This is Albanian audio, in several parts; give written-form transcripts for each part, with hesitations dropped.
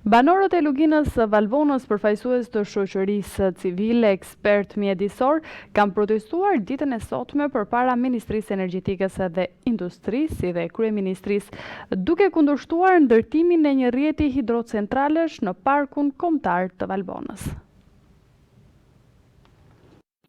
Banorët e luginës së Valbonës, përfaqësues të shoqërisë civile, ekspert mjedisor, kanë protestuar ditën e sotme përpara Ministrisë Energjetikës dhe Industrisë si dhe Kryeministrisë, duke kundërshtuar ndërtimin e një rrjeti hidrocentralesh në parkun kombëtar të Valbonës.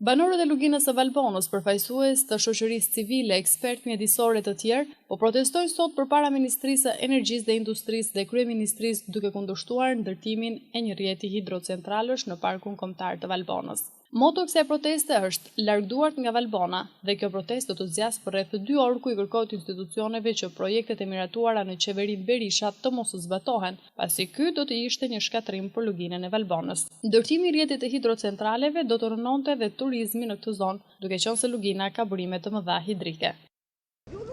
Banorët e luginës së Valbonës, përfaqësues të shoqërisë civile, ekspert mjedisor e të tjerë, po protestojnë sot përpara Ministrisë së Energjisë dhe Industrisë dhe Kryeministrisë duke kundërshtuar ndërtimin e një rrjeti hidrocentralesh në parkun kombëtar të Valbonës. Moto e kësaj proteste është largduart nga Valbona dhe kjo protestë do të zgjasë për rreth 2 orë ku i kërkohet institucioneve që projektet e miratuara në qeverinë Berisha të mos zbatohen, pasi ky do të ishte një shkatërrim për luginën e Valbonës. Ndërtimi i rrjetit të hidrocentraleve do të rënonte dhe turizmin në këtë zonë, duke qenë se lugina ka burime të mëdha hidrike.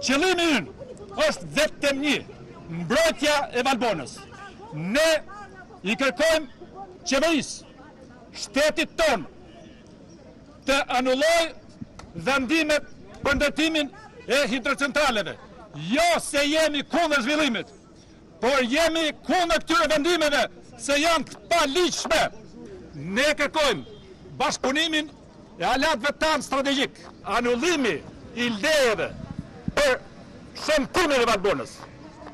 Qëllimi ynë është vetëm një, mbrojtja e Valbonës. Ne i kërkojmë qeverisë, shtetit tonë, të anulloj vendimet për ndërtimin e hidrocentraleve. Jo se jemi kundër zhvillimit, por jemi kundër këtyre vendimeve se janë të paligjshme. Ne kërkojmë bashkëpunimin e alatëve tanë strategjik, anullimi i lejeve për shëmtimin e Valbonës,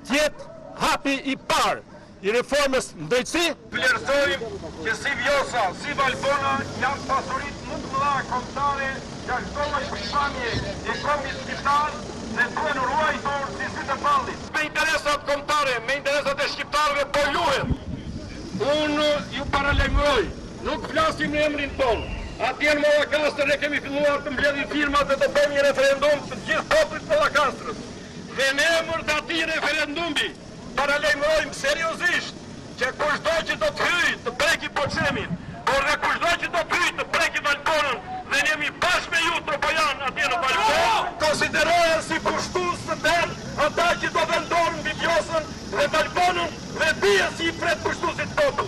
tjetë hapi i parë i reformës në drejtësi. Vlerësojmë që si Vjosa, si Valbona janë pasurit më të mëdha kombëtare që shkolla shpamje e kombit shqiptar dhe duhen ruajtur si të pallit. Me interesat kombëtare, me interesat e shqiptarëve po luhen. Unë ju paralajmëroj, nuk flasim në emrin tonë. Atje në Mallakastrë ne kemi filluar të mbledhim firmat dhe të bëjmë një referendum të gjithë popullit të Mallakastrës. Dhe në emër të atij referendumi paralajmërojmë seriozisht që kushdo që do të hyjë të preki Poçemin, por dhe kushdo që do të hyjë të preki Valbonën, dhe ne jemi bashkë me ju tropojan atje në Valbonë, konsiderohen si pushtues të derë ata që do vendoren mbi Vjosën dhe Valbonën dhe bien si i pret pushtuesit popull.